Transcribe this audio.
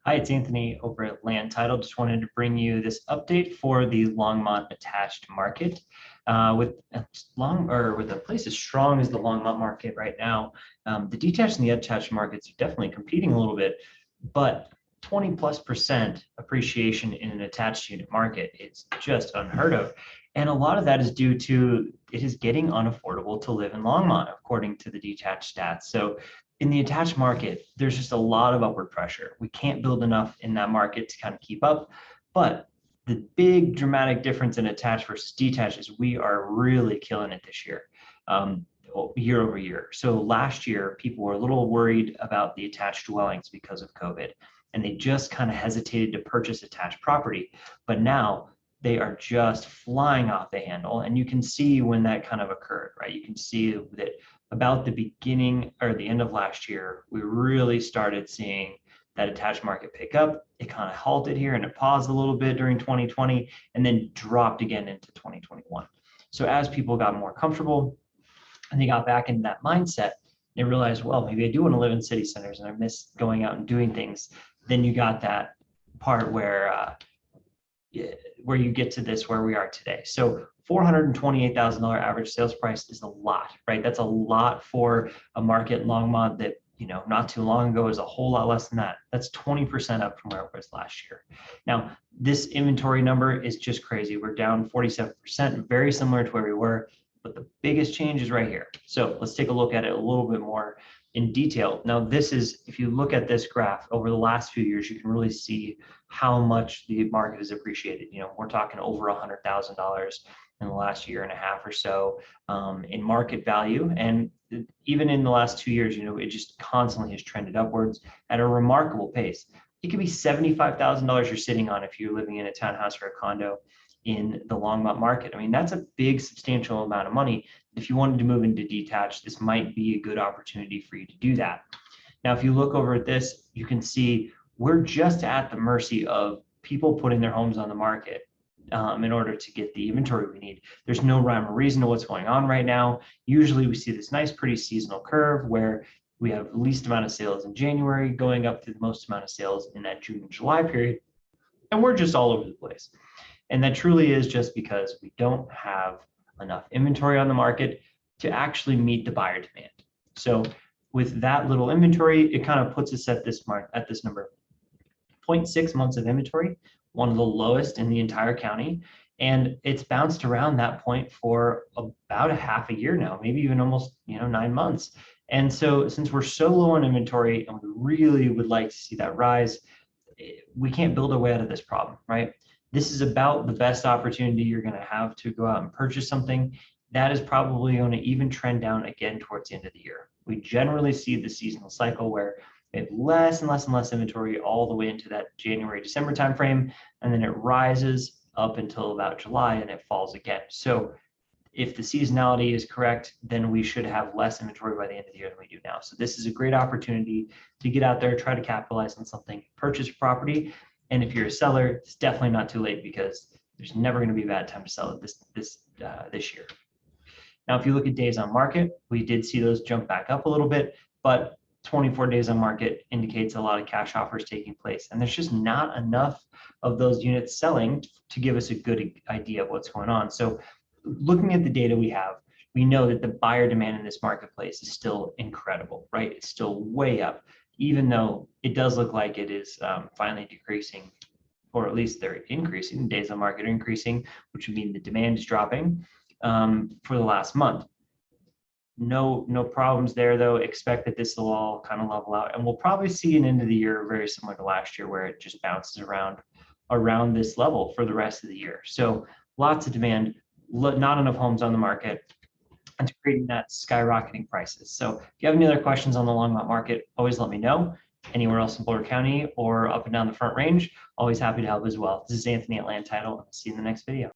Hi, it's Anthony over at Untitled. Just wanted to bring you this update for the Longmont attached market. With a place as strong as the Longmont market right now, the detached and the attached markets are definitely competing a little bit, but 20+% appreciation in an attached unit market is just unheard of. And a lot of that is due to it is getting unaffordable to live in Longmont, according to the detached stats. So in the attached market, there's just a lot of upward pressure. We can't build enough in that market to kind of keep up. But the big dramatic difference in attached versus detached is we are really killing it this year, year over year. So last year, people were a little worried about the attached dwellings because of COVID, and they just kind of hesitated to purchase attached property. But now they are just flying off the handle. And you can see when that kind of occurred, right? You can see that about the beginning or the end of last year, we really started seeing that attached market pick up. It kind of halted here and it paused a little bit during 2020 and then dropped again into 2021. So as people got more comfortable and they got back into that mindset, they realized, well, maybe I do want to live in city centers and I miss going out and doing things. Then you got that part where you get to this where we are today. So $428,000 average sales price is a lot, right? That's a lot for a market in Longmont that, not too long ago was a whole lot less than that. That's 20% up from where it was last year. Now, this inventory number is just crazy. We're down 47%, very similar to where we were, but the biggest change is right here. So let's take a look at it a little bit more in detail. Now, this is, if you look at this graph over the last few years, you can really see how much the market has appreciated. We're talking over $100,000 in the last year and a half or so in market value. And even in the last 2 years, it just constantly has trended upwards at a remarkable pace. It could be $75,000 you're sitting on if you're living in a townhouse or a condo in the Longmont market. I mean, that's a big, substantial amount of money. If you wanted to move into detached, this might be a good opportunity for you to do that. Now, if you look over at this, you can see we're just at the mercy of people putting their homes on the market in order to get the inventory we need. There's no rhyme or reason to what's going on right now. Usually we see this nice, pretty seasonal curve where we have the least amount of sales in January going up to the most amount of sales in that June and July period. And we're just all over the place. And that truly is just because we don't have enough inventory on the market to actually meet the buyer demand. So with that little inventory, it kind of puts us at this number. 0.6 months of inventory, one of the lowest in the entire county. And it's bounced around that point for about a half a year now, maybe even almost 9 months. And so since we're so low on inventory and we really would like to see that rise, we can't build our way out of this problem, right? This is about the best opportunity you're going to have to go out and purchase something. That is probably going to even trend down again towards the end of the year. We generally see the seasonal cycle where we have less and less and less inventory all the way into that January, December timeframe, and then it rises up until about July and it falls again. So if the seasonality is correct, then we should have less inventory by the end of the year than we do now. So this is a great opportunity to get out there, try to capitalize on something, purchase a property. And if you're a seller, it's definitely not too late because there's never going to be a bad time to sell it this year. Now, if you look at days on market, we did see those jump back up a little bit, but 24 days on market indicates a lot of cash offers taking place. And there's just not enough of those units selling to give us a good idea of what's going on. So looking at the data we have, we know that the buyer demand in this marketplace is still incredible, right? It's still way up, even though it does look like it is finally decreasing, or at least they're increasing. Days on market are increasing, which would mean the demand is dropping for the last month. No problems there, though. Expect that this will all kind of level out, and we'll probably see an end of the year very similar to last year, where it just bounces around this level for the rest of the year. So lots of demand, not enough homes on the market, and creating that skyrocketing prices. So if you have any other questions on the Longmont market, always let me know. Anywhere else in Boulder County or up and down the Front Range, always happy to help as well. This is Anthony at Land Title, and I'll see you in the next video.